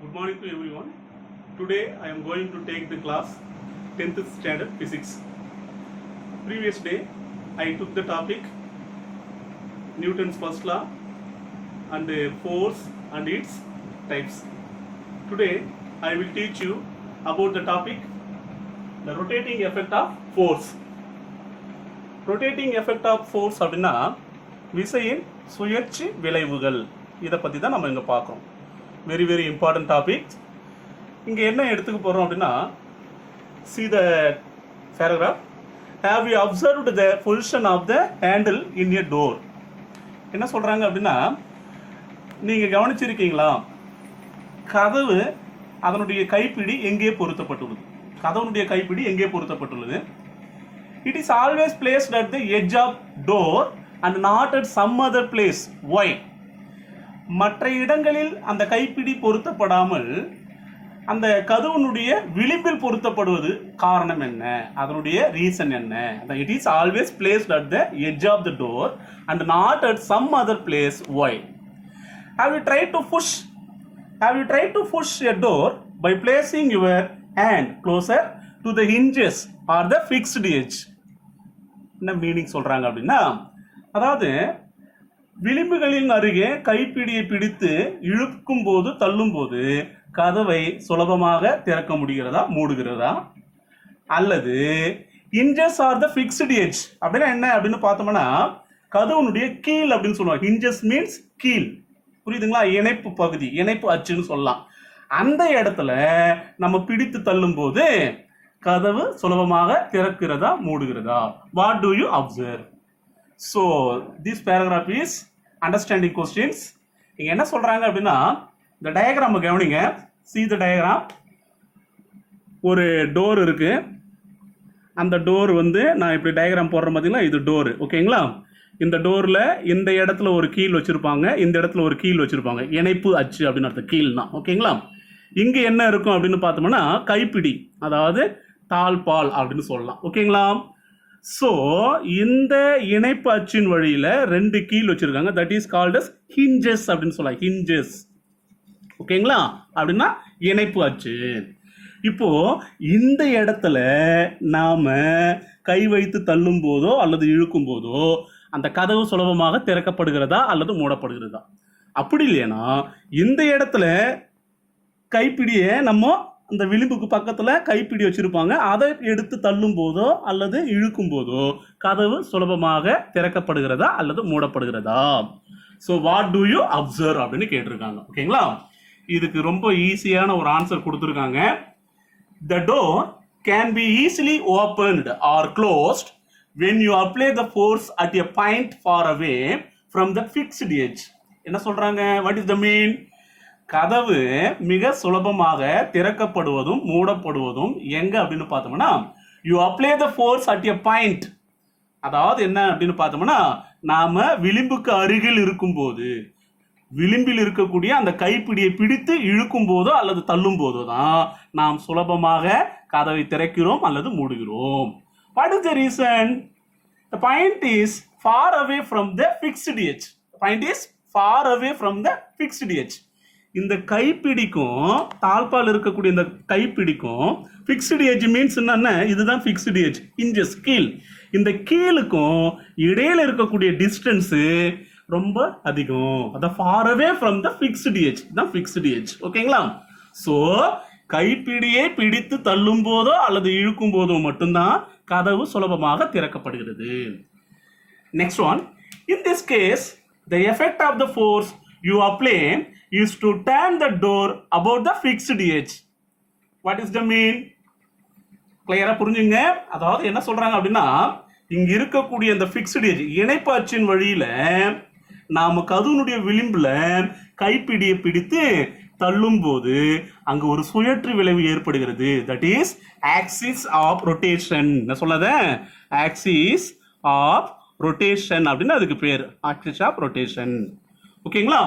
Good morning to everyone. Today I am going to take the class 10th standard physics. Previous day I took the topic Newton's first law and force and its types. Today I will teach you about the topic the rotating effect of force. Rotating effect of force அப்படின்னா விசையின் சுழற்சி விளைவுகள் இதை பற்றி தான் நம்ம இங்கே பார்க்குறோம். Very very important topic. இங்கே என்ன எடுத்துக்க போகிறோம் அப்படின்னா see the paragraph. Have you observed the position of the handle in a door? என்ன சொல்கிறாங்க அப்படின்னா நீங்கள் கவனிச்சிருக்கீங்களா கதவு அதனுடைய கைப்பிடி எங்கே பொருத்தப்பட்டுள்ளது? கதவுடைய கைப்பிடி எங்கே பொருத்தப்பட்டுள்ளது? It is always placed at the edge of door and not at some other place. Why? மற்ற இடங்களில் அந்த கைப்பிடி பொருத்தப்படாமல் அந்த கதவுனுடைய விளிம்பில் பொருத்தப்படுவது காரணம் என்ன? அதனுடைய ரீசன் என்ன? It is always placed at the edge of the door and not at some other place. Why? Have you tried to push a door by placing your hand closer to the hinges or the fixed edge? என்ன meaning சொல்றாங்க அப்படின்னா அதாவது விளிம்புகளின் அருகே கைப்பிடியை பிடித்து இழுக்கும் போது தள்ளும் போது கதவை சுலபமாக திறக்க முடிகிறதா மூடுகிறதா அல்லது hinges R the fixed edge அப்படின்னா என்ன அப்படின்னு பார்த்தோம்னா கதவுனுடைய கீழ் அப்படின்னு சொல்லுவாங்க. hinges மீன்ஸ் கீழ், புரியுதுங்களா? இணைப்பு பகுதி, இணைப்பு அச்சுன்னு சொல்லலாம். அந்த இடத்துல நம்ம பிடித்து தள்ளும் போது கதவு சுலபமாக திறக்கிறதா மூடுகிறதா? What do you observe? So this paragraph is understanding questions. இங்கே என்ன சொல்கிறாங்க அப்படின்னா இந்த டயக்ராம் கவனிங்க. see the diagram. ஒரு டோர் இருக்கு. அந்த டோர் நான் இப்படி டயக்ராம் போடுற பார்த்தீங்களா, இது டோரு, ஓகேங்களா? இந்த டோரில் இந்த இடத்துல ஒரு கீல் வச்சுருப்பாங்க, இந்த இடத்துல ஒரு கீல் வச்சுருப்பாங்க. இணைப்பு அச்சு அப்படின்னு அர்த்தம், கீழ்னா, ஓகேங்களா? இங்கே என்ன இருக்கும் அப்படின்னு பார்த்தோம்னா கைப்பிடி, அதாவது தாழ்பால் அப்படின்னு சொல்லலாம், ஓகேங்களா? ஸோ இந்த இணைப்பு அச்சின் வழியில் ரெண்டு கீல் வச்சுருக்காங்க. That is called as hinges அப்படின்னு சொல்லலாம். hinges, ஓகேங்களா? அப்படின்னா இணைப்பு அச்சு. இப்போ இந்த இடத்துல நாம கை வைத்து தள்ளும் போதோ அல்லது இழுக்கும் போதோ அந்த கதவு சுலபமாக திறக்கப்படுகிறதா அல்லது மூடப்படுகிறதா? அப்படி இல்லைன்னா இந்த இடத்துல கைப்பிடியை நம்ம அந்த விளிம்புக்கு பக்கத்தில் கைப்பிடி வச்சிருப்பாங்க, அதை எடுத்து தள்ளும் போதோ அல்லது இழுக்கும் போதோ கதவு சுலபமாக திறக்கப்படுகிறதா அல்லது மூடப்படுகிறதா? So what do you observe அப்படின்னு கேட்டிருக்காங்க, ஓகேங்களா? இதுக்கு ரொம்ப ஈஸியான ஒரு ஆன்சர் கொடுத்துருக்காங்க. The door can be easily opened or closed when you apply the force at a point far away from the fixed edge. என்ன சொல்றாங்க? What is the mean? கதவு மிக சுலபமாக திறக்கப்படுவதும் மூடப்படுவதும் எங்க அப்படின்னு பார்த்தோம்னா you apply the force at a point. அதாவது என்ன அப்படின்னு பார்த்தோம்னா நாம விளிம்புக்கு அருகில் இருக்கும்போது, விளிம்பில் இருக்கக்கூடிய அந்த கைப்பிடியை பிடித்து இழுக்கும் போதோ அல்லது தள்ளும் போதோ தான் நாம் சுலபமாக கதவை திறக்கிறோம் அல்லது மூடுகிறோம். What is the reason? The point is far away from the fixed edge. The point is far away from the fixed edge. இந்த கைப்பிடிக்கும் தாழ்பால் இருக்கக்கூடிய இந்த கைப்பிடிக்கும் ஃபிக்ஸ்டு எட்ஜ் மீன்ஸ் என்னன்னா இதுதான் ஃபிக்ஸ்டு எட்ஜ், hinges, கீழ். இந்த கீழுக்கும் இடையில இருக்கக்கூடிய டிஸ்டன்ஸு ரொம்ப அதிகம். அதான் far away from the fixed edge தான் fixed edge, ஓகேங்களா? ஸோ கைப்பிடியை பிடித்து தள்ளும் போதோ அல்லது இழுக்கும் போதோ மட்டும்தான் கதவு சுலபமாக திறக்கப்படுகிறது. Next one. In this case, the effect of the force you apply is to turn the door about the fixed edge. What is the mean? கிளியரா புரிஞ்சுங்க. அதாவது என்ன சொல்றாங்க அப்படின்னா இங்க இருக்கக்கூடிய அந்த ஃபிக்ஸ்டு எட்ஜ் இணைப்பு அச்சின் வழியில நாம கதவுனுடைய விளிம்புல கைப்பிடியை பிடித்து தள்ளும் போது அங்க ஒரு சுழற்று விளைவு ஏற்படுகிறது. That is axis of rotation. என்ன சொல்லாத? ஆக்சிஸ் ஆஃப் ரொட்டேஷன் அப்படின்னு அதுக்கு பேர், ஆக்சிஸ் ஆஃப் ரொட்டேஷன், ஓகேங்களா?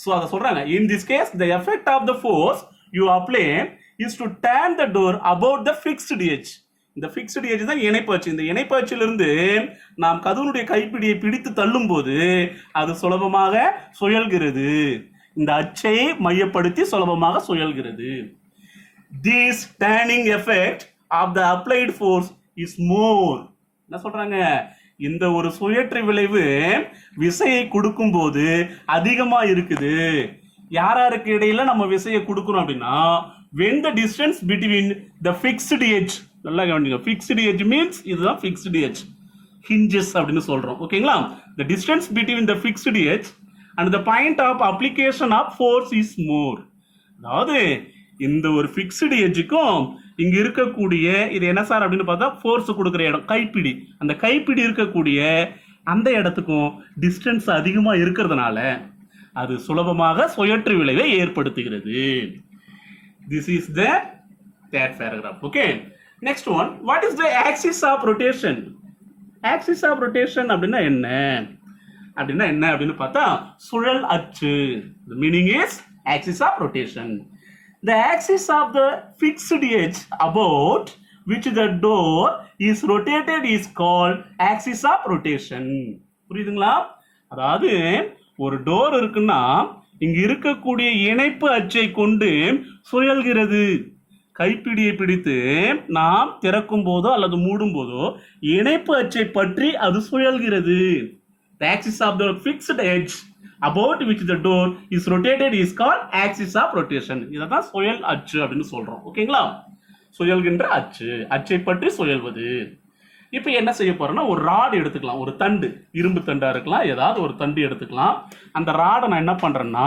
ஸோ அதை சொல்றாங்க. In this case the effect of the force you apply is to turn the door about the fixed edge. இந்த fixed edge தான் இணைப்பு அச்சு. இந்த இணைப்பு அச்சிலிருந்து நாம் கதவுனுடைய கைப்பிடியை பிடித்து தள்ளும் போது அது சுலபமாக சுழல்கிறது. இந்த அச்சை மையப்படுத்தி சுலபமாக சுழல்கிறது. This turning effect of the applied force is more. என்ன சொல்றாங்க? இந்த ஒரு சுழற்று விளைவு விசையை கொடுக்கும் போது அதிகமா இருக்குது. யாராருக்கு இடையில நம்ம விசையை கொடுக்கணும் அப்படின்னா when the distance between the fixed edge, நல்லா கவனிங்க, fixed edge means இதுதான் fixed edge, hinges அப்படின்னு சொல்றோம். ஓகேங்களா? the distance between the fixed edge and the point of application of force is more. அதாவது இந்த ஒரு ஃபிக்ஸ்டு எட்ஜுக்கும் இங்க இருக்கக்கூடிய இது என்ன சார் அப்படின்னு பார்த்தா ஃபோர்ஸ் கொடுக்குற இடம் கைப்பிடி, அந்த கைப்பிடி இருக்கக்கூடிய அந்த இடத்துக்கும் டிஸ்டன்ஸ் அதிகமா இருக்கிறதுனால அது சுலபமாக சுழற்று விளைவை ஏற்படுத்துகிறது. This is the third paragraph. Okay. Next one, what is the axis of rotation? Axis of rotation அப்படின்னா என்ன அப்படின்னு பார்த்தா சுழல் அச்சு. The meaning is axis of rotation. The axis of the fixed edge about which the door is rotated is called axis of rotation. புரியுதுங்களா? அதாவது ஒரு door இருக்குன்னா இங்க இருக்கக்கூடிய இணைப்பு அச்சை கொண்டு சுழல்கிறது. கைப்பிடியை பிடித்து நாம் திறக்கும் போதோ அல்லது மூடும் போதோ இணைப்பு அச்சை பற்றி அது சுழல்கிறது. The axis of the fixed edge about which the door is rotated is called axis of rotation. இதான் சுழல் அச்சு அப்படின்னு சொல்றோம். ஓகேங்களா? சுழல்கின்ற அச்சு, அச்சை பற்றி சுழல்வது. இப்போ என்ன செய்ய போறோம்னா ஒரு ராடு எடுத்துக்கலாம், ஒரு தண்டு, இரும்பு தண்டா இருக்கலாம், ஏதாவது ஒரு தண்டு எடுத்துக்கலாம். அந்த ராடை நான் என்ன பண்றேன்னா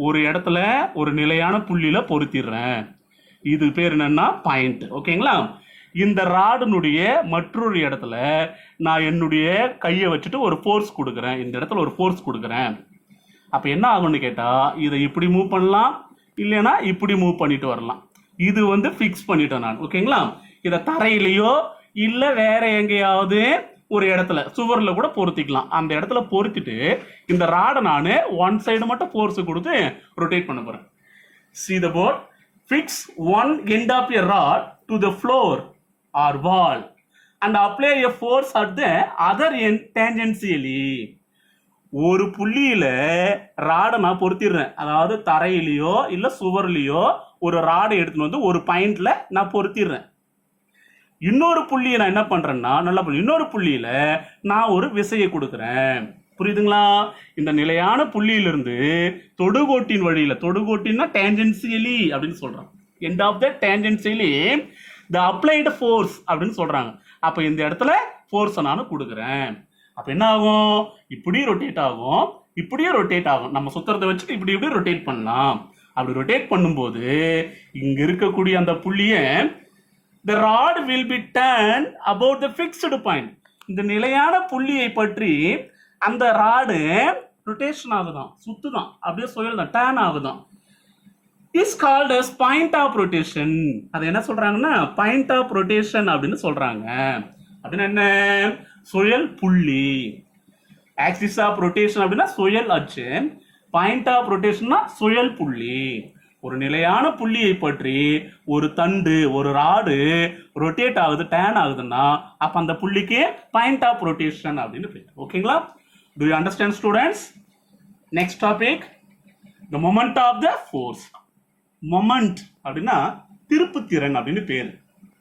ஒரு இடத்துல ஒரு நிலையான புள்ளியில பொருத்திடுறேன். இது பேர் என்னன்னா பாயிண்ட். ஓகேங்களா? இந்த ராடுனுடைய மற்றொரு இடத்துல நான் என்னுடைய கையை வச்சுட்டு ஒரு ஃபோர்ஸ் கொடுக்குறேன். இந்த இடத்துல ஒரு ஃபோர்ஸ் கொடுக்குறேன். அப்போ என்ன ஆகும்னு கேட்டால் இதை இப்படி மூவ் பண்ணலாம், இல்லைன்னா இப்படி மூவ் பண்ணிட்டு வரலாம். இது வந்து ஃபிக்ஸ் பண்ணிட்டேன் நான். ஓகேங்களா? இதை தரையிலையோ இல்லை வேற எங்கேயாவது ஒரு இடத்துல சுவரில் கூட பொருத்திக்கலாம். அந்த இடத்துல பொருத்திட்டு இந்த ராடை நான் ஒன் சைடு மட்டும் ஃபோர்ஸ் கொடுத்து ரொட்டேட் பண்ண போகிறேன். See the board. Fix one end of a rod to the floor or wall and apply a force at the other end tangentially. ஒரு புள்ளியில ராடை நான் பொருத்திடுறேன். அதாவது தரையிலையோ இல்ல சுவர்லையோ ஒரு ராடை எடுத்துன்னு வந்து ஒரு பாயிண்ட்ல நான் பொருத்திடுறேன். இன்னொரு புள்ளியை நான் என்ன பண்றேன்னா இன்னொரு புள்ளியில நான் ஒரு விசையை கொடுக்குறேன். புரியுதுங்களா? இந்த நிலையான புள்ளியிலிருந்து தொடுகோட்டின் வழியில, தொடுகோட்டின்னா டேஞ்சென்சியலி அப்படின்னு சொல்றாங்க. End of the tangentially the applied force அப்படின்னு சொல்றாங்க. அப்ப இந்த இடத்துல ஃபோர்ஸை நான் கொடுக்குறேன். அப்ப என்ன ஆகும்? இப்படி ரொட்டேட் ஆகும், இப்படியே ரொட்டேட் ஆகும். நம்ம சுத்தரத்தை வச்சுட்டு இப்படி இப்படி ரொட்டேட் பண்ணலாம். அப்படி ரொட்டேட் பண்ணும்போது இங்க இருக்கக்கூடிய அந்த புள்ளிய the rod will be turned about the fixed point. இந்த நிலையான புள்ளியை பற்றி அந்த ராடு ரொட்டேஷன் ஆகுதான், சுத்துதான், அப்படியே சுழல்தான், டர்ன் ஆகுதான். Is called as point of rotation. அது என்ன சொல்றாங்கன்னா பாயிண்ட் ஆஃப் ரொட்டேஷன் அப்படின்னு சொல்றாங்க. அப்படின்னு என்ன? சுழல் புள்ளி. ஆக்சிஸ் ஆஃப் ரொட்டேஷன் அப்படின்னா சுழல் அச்சு, பாயிண்ட் ஆஃப் ரொட்டேஷன்னா சுழல் புள்ளி. ஒரு நிலையான புள்ளியை பற்றி ஒரு தண்டு, ஒரு ராடு ரொட்டேட் ஆகுது, டேன் ஆகுதுன்னா அப்ப அந்த புள்ளிக்கு பாயிண்ட் ஆஃப் ரொட்டேஷன் அப்படின்னு பேர். ஓகேங்களா? Do you understand students? Next topic, the moment of the force. Moment அப்படின்னா திருப்புத்திறன் அப்படின்னு பேர்.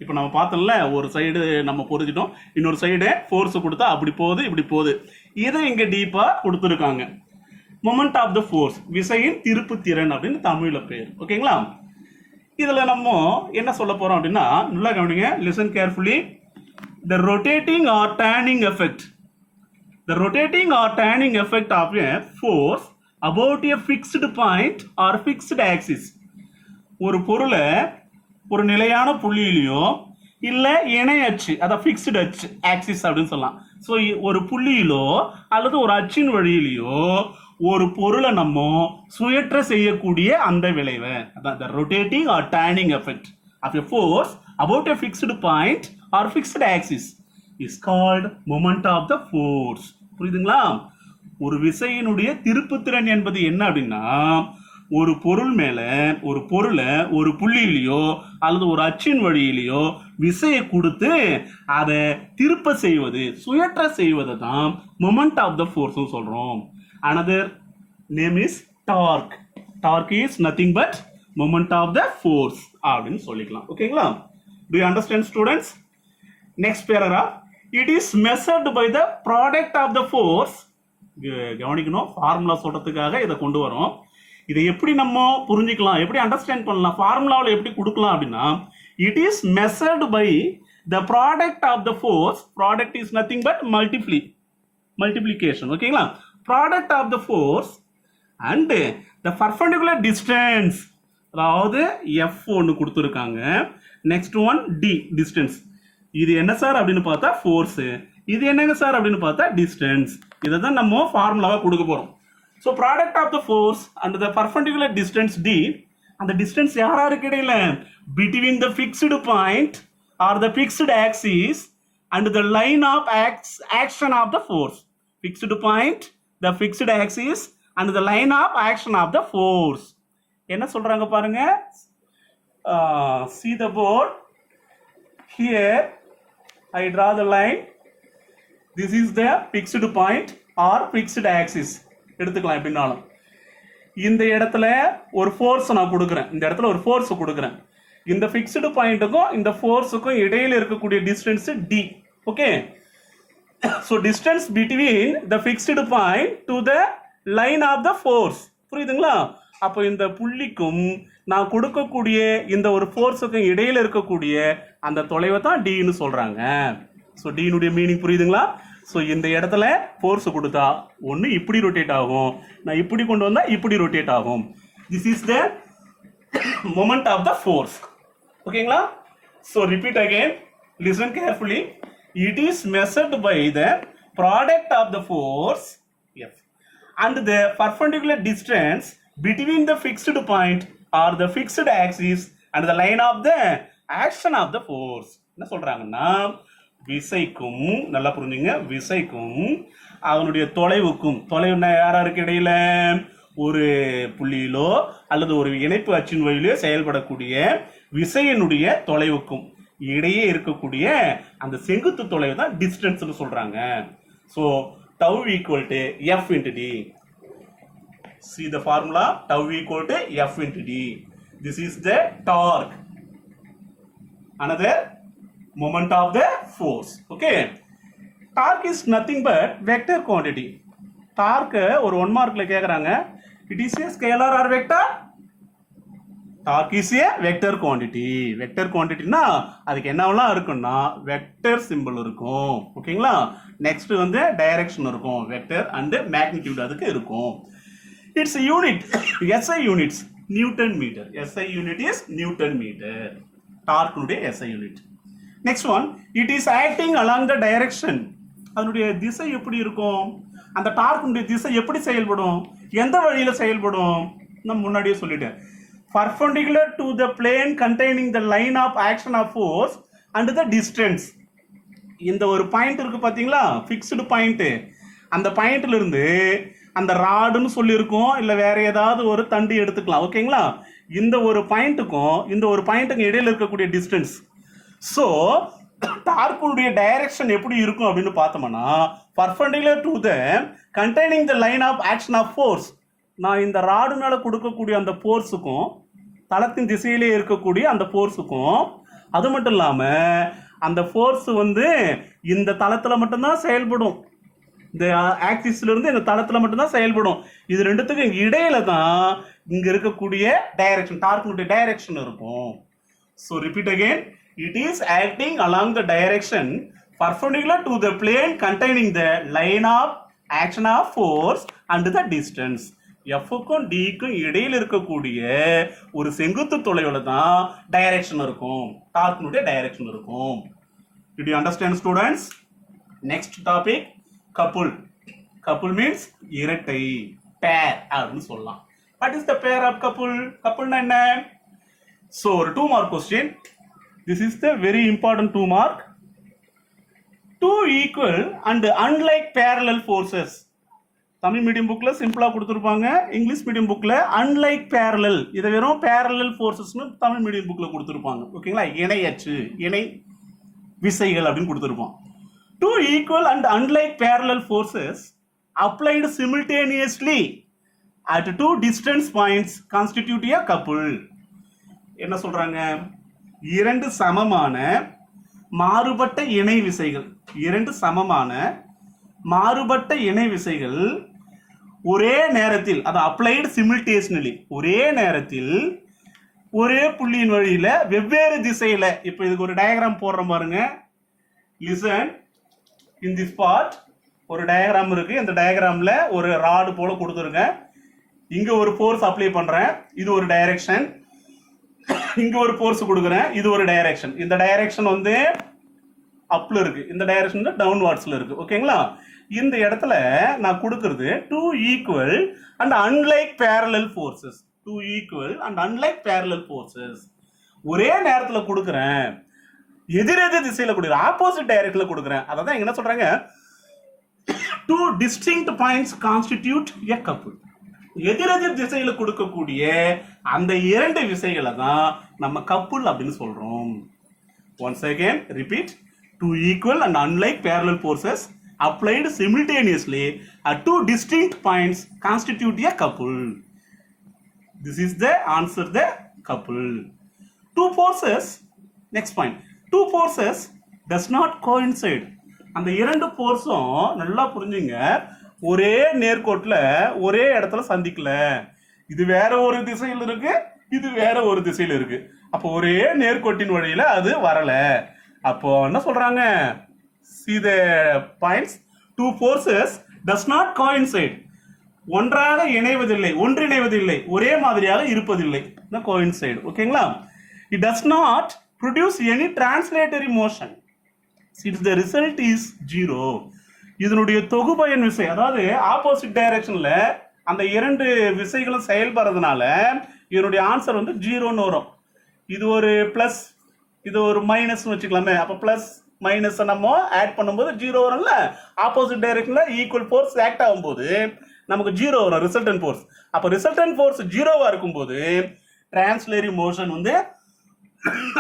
இப்போ நம்ம பார்த்தோம்ல, ஒரு சைடு நம்ம பொருத்திட்டோம், இன்னொரு சைடு ஃபோர்ஸ் கொடுத்தா அப்படி போகுது, இப்படி போகுது. இதை இங்க டீப்பா கொடுத்துருக்காங்க. மொமெண்ட் ஆஃப் த ஃபோர்ஸ், விசையின் திருப்புத்திறன் அப்படின்னு தமிழ்ல பேர். ஓகேங்களா? இதுல நம்ம என்ன சொல்ல போறோம் அப்படின்னா நல்லா கவனிங்க, listen carefully. The rotating or turning effect. The rotating or turning effect of a force about a fixed point or fixed axis. ஒரு பொருளை ஒரு நிலையான புள்ளியிலையோ இல்ல இணை அச்சு, அதான் ஃபிக்ஸ்டு அச்சு, ஆக்சிஸ் அப்படின்னு சொல்லலாம். ஸோ ஒரு புள்ளியிலோ அல்லது ஒரு அச்சின் வழியிலையோ ஒரு பொருளை நம்ம சுழற்ற செய்யக்கூடிய அந்த விளைவை, அதான் the rotating or turning effect of a force about a fixed point or fixed axis is called moment of the force. புரியுதுங்களா? ஒரு விசையினுடைய திருப்புத்திறன் என்பது என்ன அப்படின்னா ஒரு பொருள் மேல ஒரு பொருளை ஒரு புள்ளியிலையோ அல்லது ஒரு அச்சின் வழியிலையோ விசையை கொடுத்து அதை திருப்ப செய்வது, சுழற்ற செய்வதை தான் மொமெண்ட் ஆஃப் த ஃபோர்ஸ் சொல்றோம். Another name is torque. Torque is nothing but moment of the force அப்படின்னு சொல்லிக்கலாம். ஓகேங்களா? Do you understand students? Next paragraph, it is measured by the product of the force. கவனிக்கணும், formula சொல்றதுக்காக இதை கொண்டு வரோம். இதை எப்படி நம்ம புரிஞ்சுக்கலாம், எப்படி அண்டர்ஸ்டாண்ட் பண்ணலாம், ஃபார்முலாவில் எப்படி கொடுக்கலாம் அப்படின்னா, it is measured by the product of the force. Product is nothing but multiplication. ஓகேங்களா? Product of the force and the perpendicular distance. அதாவது எஃப் ஒன்று கொடுத்துருக்காங்க, நெக்ஸ்ட் ஒன் டி டிஸ்டன்ஸ். இது என்ன சார் அப்படின்னு பார்த்தா ஃபோர்ஸ், இது என்னங்க சார் அப்படின்னு பார்த்தா டிஸ்டன்ஸ். இதை தான் நம்ம ஃபார்முலாவை கொடுக்க போறோம். So product of the force and the perpendicular distance D. அந்த டிஸ்டன்ஸ் யாருக்கு இடையில? Between the fixed point or the fixed axis and the line of action of the force. Fixed point, the fixed axis and the line of action of the force. என்ன சொல்றாங்க பாருங்க. See the board. Here I draw the line. This is the fixed point or fixed axis. எடுத்துக்கலாம் எப்படினாலும். இந்த இடத்துல ஒரு force நான் கொடுக்குறேன், இந்த இடத்துல ஒரு ஃபோர்ஸ் கொடுக்குறேன். இந்த ஃபிக்ஸ்டு பாயிண்ட்டுக்கும் இந்த ஃபோர்ஸுக்கும் இடையில இருக்கக்கூடிய distance D. Okay, so distance between the fixed point to the line of the force. புரியுதுங்களா? அப்போ இந்த புள்ளிக்கும் நான் கொடுக்கக்கூடிய இந்த ஒரு ஃபோர்ஸுக்கும் இடையில இருக்கக்கூடிய அந்த தொலைவை தான் டின்னு சொல்றாங்க. ஸோ டினுடைய மீனிங் புரியுதுங்களா? ஸோ இந்த இடத்துல ஃபோர்ஸ் கொடுத்தா ஒன்று இப்படி ரொட்டேட் ஆகும், நான் இப்படி கொண்டு வந்தா இப்படி ரொட்டேட் ஆகும். This is the moment of the force. ஓகேங்களா? So repeat again, listen carefully. It is measured by the product of the force F and the perpendicular distance between the fixed point or the fixed axis and the line of the action of the force. என்ன சொல்றாங்கன்னா, விசைக்கும், நல்லா புரிஞ்சுங்க, விசைக்கும் அவனுடைய தொலைவுக்கும், தொலைவு யாருக்கு இடையில? ஒரு புள்ளியிலோ அல்லது ஒரு இணைப்பு அச்சின் வழியிலோ செயல்படக்கூடிய விசையினுடைய தொலைவுக்கும் இடையே இருக்கக்கூடிய அந்த செங்குத்து தொலைவு தான் டிஸ்டன்ஸ்னு சொல்றாங்க. So tau equal to f into d. See the formula, tau equal to f into d. This is the torque, another moment of the force. Okay, torque is nothing but vector quantity. Torque ஒரு 1 மார்க்ல கேக்குறாங்க, it is a scalar or vector? Torque is a vector quantity. Vector quantity னா அதுக்கு என்னவெல்லாம் இருக்குன்னா vector symbol இருக்கும். ஓகேங்களா? Next வந்து direction இருக்கும், vector and magnitude அதுக்கு இருக்கும். Its unit, SI units, Newton meter. SI unit is Newton meter. Torque nude SI unit. Next one, it is acting along the direction. அதனுடைய திசை எப்படி இருக்கும்? அந்த டார்க் உடைய திசை எப்படி செயல்படும்? எந்த வழியில செயல்படும்? நான் முன்னாடியே சொல்லிட்டேன். Perpendicular to the plane containing the line of action of force and the distance. இந்த ஒரு பாயிண்ட் இருக்கு பாத்தீங்களா, ஃபிக்ஸ்டு பாயிண்ட். அந்த பாயிண்ட்ல இருந்து அந்த ராடுன்னு சொல்லியிருக்கோம், இல்லை வேற ஏதாவது ஒரு தண்டு எடுத்துக்கலாம். ஓகேங்களா? இந்த ஒரு பாயிண்ட்டுக்கும் இந்த ஒரு பாயிண்ட்டுக்கும் இடையில இருக்கக்கூடிய டிஸ்டன்ஸ். ஸோ டார்க்குடைய டைரக்ஷன் எப்படி இருக்கும் அப்படின்னு பார்த்தோம்னா, perpendicular to the containing the line of action of force. நான் இந்த ராடுனால கொடுக்கக்கூடிய அந்த ஃபோர்ஸுக்கும் தளத்தின் திசையிலே இருக்கக்கூடிய அந்த ஃபோர்ஸுக்கும், அது மட்டும் இல்லாமல் அந்த ஃபோர்ஸ் வந்து இந்த தளத்தில் மட்டும்தான் செயல்படும், இந்த ஆக்சிஸ்ல இருந்து இந்த தளத்துல மட்டும்தான் செயல்படும். இது ரெண்டுத்துக்கும் இங்க இடையில தான் இங்க இருக்கக்கூடிய டைரக்ஷன், டார்க்குடைய டைரக்ஷன் இருக்கும். So repeat again, it is acting along the direction perpendicular to the plane containing the line of action of force and the distance. எஃப்க்கும் டிக்கும் இடையில இருக்கக்கூடிய ஒரு செங்குத்து தொலைவுல தான் டைரக்ஷன் இருக்கும், டார்க்குடைய டைரக்ஷன் இருக்கும். Did you understand students? Next topic, couple. Couple means இரட்டை, pair அப்படின்னு சொல்லலாம். What is the pair of couple? Couple னா என்ன? So ஒரு 2 mark question. This is the very important 2 mark. Two equal and unlike parallel forces. Tamil medium புக்ல சிம்பிளா கொடுத்துருப்பாங்க, English medium புக்ல அன்லைக் பேரலல், இதை வெறும் பேரலல் ஃபோர்ஸஸ்னு தமிழ் மீடியம் புக்ல கொடுத்துருப்பாங்க. ஓகேங்களா? இணையற்று, இணை விசைகள் அப்படின்னு கொடுத்துருப்போம். Two equal and unlike parallel forces applied simultaneously at two distance points constitute a couple. என்ன சொல்றாங்க? இரண்டு சமமான மாறுபட்ட இணை விசைகள், இரண்டு சமமான மாறுபட்ட இணை விசைகள் ஒரே நேரத்தில், அது அப்ளைடு சிமில்டேனியஸ்லி, ஒரே நேரத்தில் ஒரே புள்ளியின் வழியில வெவ்வேறு திசையில. இப்போ இதுக்கு ஒரு டயக்ராம் போடுறோம் பாருங்க. லிசன், இன் திஸ் பார்ட் ஒரு டயக்ராம் இருக்கு. இந்த டயக்ராம்ல ஒரு ராடு போல கொடுத்துருங்க. இங்க ஒரு ஃபோர்ஸ் அப்ளை பண்றேன், இது ஒரு டைரக்ஷன். இங்க ஒரு ஃபோர்ஸ் கொடுக்குறேன், இது ஒரு டைரக்ஷன். இந்த டைரக்ஷன் வந்து அப்ல இருக்கு, இந்த டைரக்ஷன் டவுன்வார்ட்ஸ்ல இருக்கு. ஓகேங்களா? இந்த இடத்துல நான் கொடுக்கிறது two equal and unlike parallel forces. Two equal and unlike parallel forces ஒரே நேரத்தில் கொடுக்குறேன், எதிரெதிர் திசையில கொடுக்குறேன், ஆப்போசிட் டைரக்ஷன்ல கொடுக்குறேன். அதான் என்ன சொல்றாங்க? டூ டிஸ்டிங்க்ட் பாயிண்ட்ஸ் கான்ஸ்டிடியூட் எ கப்புள். எதிரெதிர் திசையில கொடுக்கக்கூடிய அந்த இரண்டு விசைகளை தான் நம்ம கப்புள் அப்படின்னு சொல்றோம். Once again repeat. Two equal and unlike parallel forces applied simultaneously at two distinct points constitute a couple. This is the answer, the couple. Two forces, next point. Two forces does not coincide. அந்த இரண்டு ஃபோர்ஸும் நல்லா புரிஞ்சுங்க, ஒரே நேர்கோட்டில் ஒரே இடத்துல சந்திக்கல. இது வேற ஒரு திசையில் இருக்கு, இது வேற ஒரு திசையில் இருக்கு. அப்போ ஒரே நேர்கோட்டின் வழியில அது வரல. அப்போ என்ன சொல்றாங்க? See the points. Two forces does not coincide. ஒன்றாக இணைவதில்லை, ஒன்றிணைவதில்லை, ஒரே மாதிரியாக இருப்பதில்லை. coincide. ஓகேங்களா? It does not produce any translatory motion. Since the result is zero. இதனுடைய தொகுபயன் விசை, அதாவது ஆப்போசிட் டைரக்ஷன்ல அந்த இரண்டு விசைகளும் செயல்படுறதுனால இதனுடைய ஆன்சர் வந்து ஜீரோன்னு வரும். இது ஒரு பிளஸ், இது ஒரு மைனஸ் வச்சுக்கலாமே. அப்போ பிளஸ் மைனஸ் நம்ம ஆட் பண்ணும்போது ஜீரோ வரும்ல. ஆப்போசிட் டைரக்ஷன்ல ஈக்குவல் ஃபோர்ஸ் ஆக்ட் ஆகும்போது நமக்கு ஜீரோ வரும், ரிசல்டன்ட் ஃபோர்ஸ். அப்போ ரிசல்டன்ட் ஃபோர்ஸ் ஜீரோவா இருக்கும்போது டிரான்ஸ்லேரி மோஷன் வந்து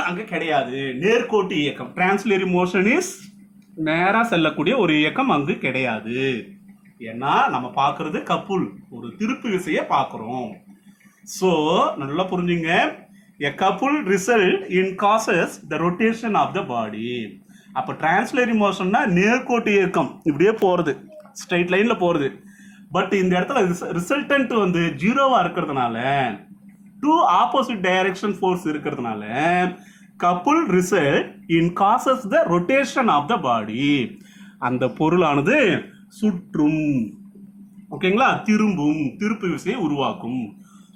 அங்க கிடையாது. நேர்கோட்டு இயக்கம், டிரான்ஸ்லேரி மோஷன் இஸ் நேரா செல்லக்கூடிய ஒரு இயக்கம் அங்கு கிடையாது. ஏன்னா நம்ம பார்க்கறது கப்புள், ஒரு திருப்பு விசையை பார்க்கிறோம். ஸோ நல்லா புரிஞ்சுங்க. A couple result in causes the rotation of the body. அப்போ டிரான்ஸ்லேரி மோஷன்னா நேர்கோட்டு இயக்கம், இப்படியே போறது, ஸ்ட்ரைட் லைன்ல போறது. பட் இந்த இடத்துல ரிசல்டன்ட் வந்து ஜீரோவா இருக்கிறதுனால, டூ ஆப்போசிட் டைரக்ஷன் ஃபோர்ஸ் இருக்கிறதுனால couple result in causes the rotation of the body. அந்த பொருளானது சுற்றும், ஓகேங்களா, திரும்பும், திருப்பு விசையை உருவாக்கும்.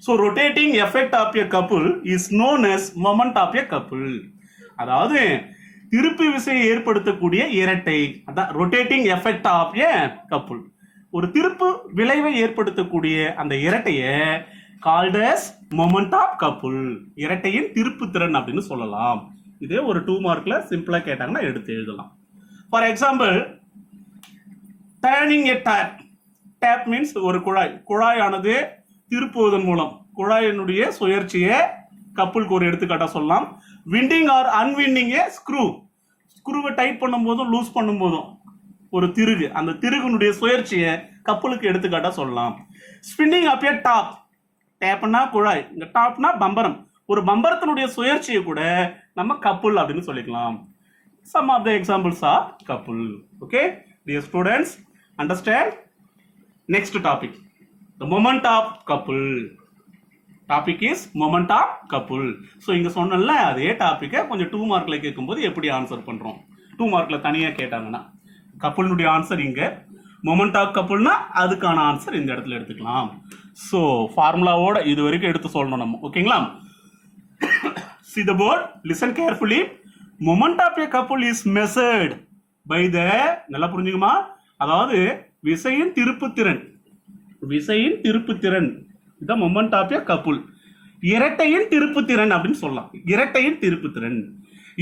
So rotating effect of a couple is known as moment of a couple. அதாவது திருப்பு விசையை ஏற்படுத்தக்கூடிய இரட்டை, அதான் rotating effect of a couple. ஒரு திருப்பு விளைவை ஏற்படுத்தக்கூடிய அந்த இரட்டையை called as moment of couple, இரட்டையின் திருப்பு திறன் அப்படின்னு சொல்லலாம். இதே ஒரு 2 மார்க்ல சிம்பிளா கேட்டாங்கன்னா எடுத்து எழுதலாம். For example, turning a tap. Tap means ஒரு குழாய், குழாயானது திருப்புவதன் மூலம் குழாயினுடைய சுழற்சியை கப்புளுக்கு ஒரு எடுத்துக்காட்டா சொல்லலாம். விண்டிங் ஆர் அன்விண்டிங் ஏ ஸ்க்ரூ. ஸ்க்ரூவை டைட் பண்ணும் போதும் லூஸ் பண்ணும் போதும் ஒரு திருகு, அந்த திருகுனுடைய சுழற்சியை கப்புளுக்கு எடுத்துக்காட்டா சொல்லலாம். ஸ்பின்னிங் அப் ஏ டாப். டேப்னா குழாய், இந்த டாப்னா பம்பரம். ஒரு பம்பரத்தினுடைய சுழற்சியை கூட நம்ம கப்புள் அப்படின்னு சொல்லிக்கலாம். Some of the examples are couple. Okay, dear students, understand? Next topic, the moment of couple. Topic is moment of couple. So இங்க சொன்னல அதே டாபிக்கை கொஞ்சம் 2 மார்க்ல கேட்கும்போது எப்படி ஆன்சர் பண்றோம், 2 மார்க்ல தனியா கேட்டாங்கன்னா கப்புள்னுடைய ஆன்சர் இங்க, மொமெண்ட் ஆஃப் கப்புள்னா அதுக்கான ஆன்சர் இந்த இடத்துல எடுத்துக்கலாம். ஸோ ஃபார்முலாவோட இது வரைக்கும் எடுத்து சொல்லணும் நம்ம. ஓகேங்களா? See the board, listen carefully. Moment of a couple is measured by the, நல்லா புரிஞ்சுக்குமா, அதாவது விசையின் திருப்புத்திறன், விசையின் திருப்புத்திறன் இதான் மொமெண்ட் ஆஃப் ஏ கப்புள். இரட்டையின் திருப்புத்திறன் அப்படின்னு சொல்லலாம். இரட்டையின் திருப்புத்திறன்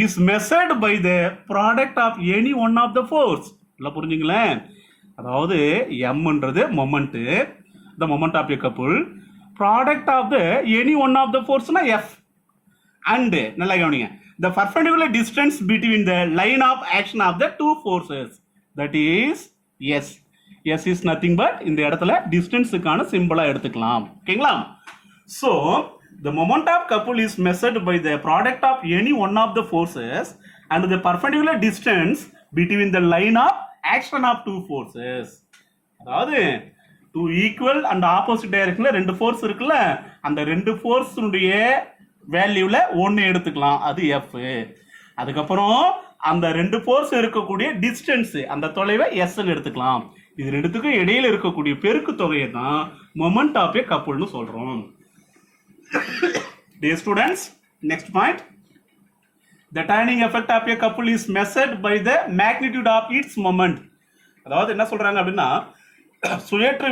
is measured by the product of any one of the force. நல்லா புரிஞ்சுங்களேன். அதாவது எம்ன்றது moment, the moment of a couple. Product of the any one of the ஃபோர்ஸ்னா எஃப். அண்ட் நல்லா கவனிங்க, the perpendicular distance between the line of action of the two forces, that is S. s is nothing but இந்த இடத்துல டிஸ்டன்ஸுக்கான சிம்பிளா எடுத்துக்கலாம். ஓகேங்களா? So the moment of couple is measured by the product of any one of the forces and the perpendicular distance between the line of action of two forces. அதாவது two equal and opposite directionல ரெண்டு force இருக்குல்ல, அந்த ரெண்டு ஃபோர்ஸுடைய வேல்யூல ஒன்று எடுத்துக்கலாம், அது F. அதுக்கப்புறம் அந்த ரெண்டு ஃபோர்ஸ் இருக்கக்கூடிய டிஸ்டன்ஸ், அந்த தொலைவை S எடுத்துக்கலாம். இது ரெண்டுத்துக்கும் இடையில இருக்கக்கூடிய பெருக்கு தொகையை தான் மொமெண்ட் ஆஃப் ஏ கப்புள்னு சொல்றோம். Dear students, next point. The turning effect of a couple is measured by the magnitude of its moment. அதாவது என்ன சொல்றாங்க அப்படின்னா, சுழற்று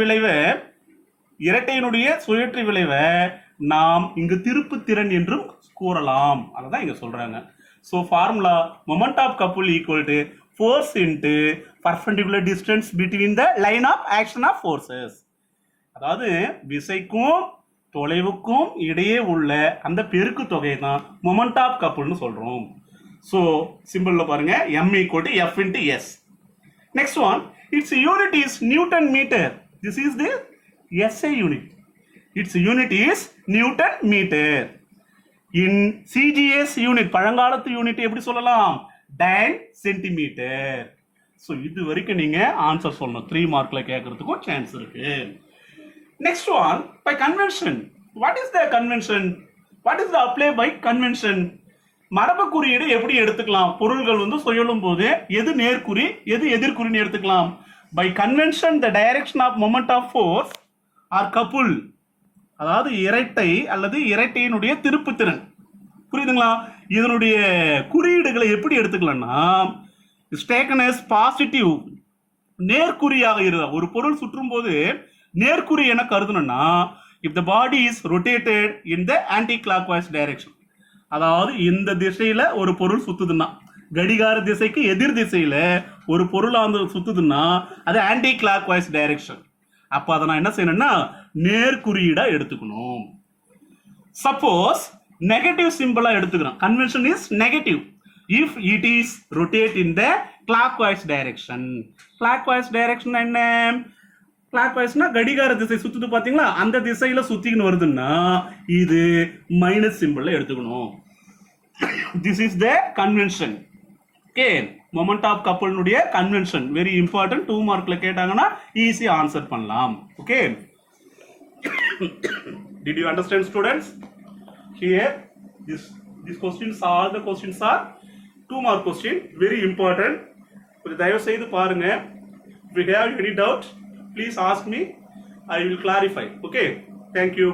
விளைவு இரட்டையினுடைய சுழற்று விளைவை நாம் இங்கு திருப்பு திறன் என்றும் கூறலாம். அதான் இங்க சொல்றாங்க. So formula moment of couple equal to force into perpendicular distance between the line of action of forces. அதாவது விசைக்கும் தொலைவுக்கும் இடையே உள்ள அந்த பெருக்கு தொகையை தான் மொமெண்ட் ஆஃப் கப்புள்னு சொல்றோம். ஸோ சிம்பிள்ல பாருங்க, m equal to f into s. Next one, its unit is Newton meter. This is the SI unit. Its unit is Newton meter. In CGS unit, பழங்காலத்து யூனிட் எப்படி சொல்லலாம்? Dan centimetre. ஸோ இது வரைக்கும் நீங்க answer சொல்லணும். 3 மார்க்ல கேட்கறதுக்கும் chance இருக்கு. Next one, by convention. What is the convention? What is the apply by convention? மரபு குறியீடு எப்படி எடுத்துக்கலாம்? பொருள்கள் வந்து சுழலும் போது எது நேர்குறி எது எதிர்குறின்னு எடுத்துக்கலாம். By convention, the direction of moment of force or couple, அதாவது இரட்டை அல்லது இரட்டையினுடைய திருப்புத்திறன். புரியுதுங்களா? இதனுடைய குறியீடுகளை எப்படி எடுத்துக்கலாம்னா, is taken as positive, நேர்குறியாக இருந்தா ஒரு பொருள் சுற்றும் போது நேர்குறி என கருதணும்னா, if the body is rotated in the anti-clockwise direction, அதாவது இந்த திசையில ஒரு பொருள் சுத்துதுன்னா, கடிகார திசைக்கு எதிர் திசையில ஒரு பொருள் சுத்துதுன்னா அது ஆன்டி கிளாக்வைஸ் டைரக்ஷன். அப்ப அதை நான் என்ன செய்யணும்னா நேர்குறியீடா எடுத்துக்கணும். சப்போஸ் நெகட்டிவ் சிம்பிளா எடுத்துக்கிறோம், convention is negative if it is rotate in the clockwise direction. Clockwise direction என்ன? கிளாக்வைஸ்னா கடிகார திசை சுத்துது பாத்தீங்களா, அந்த திசையில சுத்தின்னு வருதுன்னா இது மைனஸ் சிம்பிள்ல எடுத்துக்கணும். This is the convention. Okay, moment of கப்புள்னுடைய கன்வென்ஷன் வெரி இம்பார்ட்டன்ட். 2 மார்க்ல கேட்டாங்கன்னா ஈஸி ஆன்சர் பண்ணலாம். Okay, did you understand students? Here these questions, all the questions are 2 mark question, very important. கொஞ்சம் தயவு செய்து பாருங்க. If you have any doubt, please ask me, I will clarify. Okay, thank you.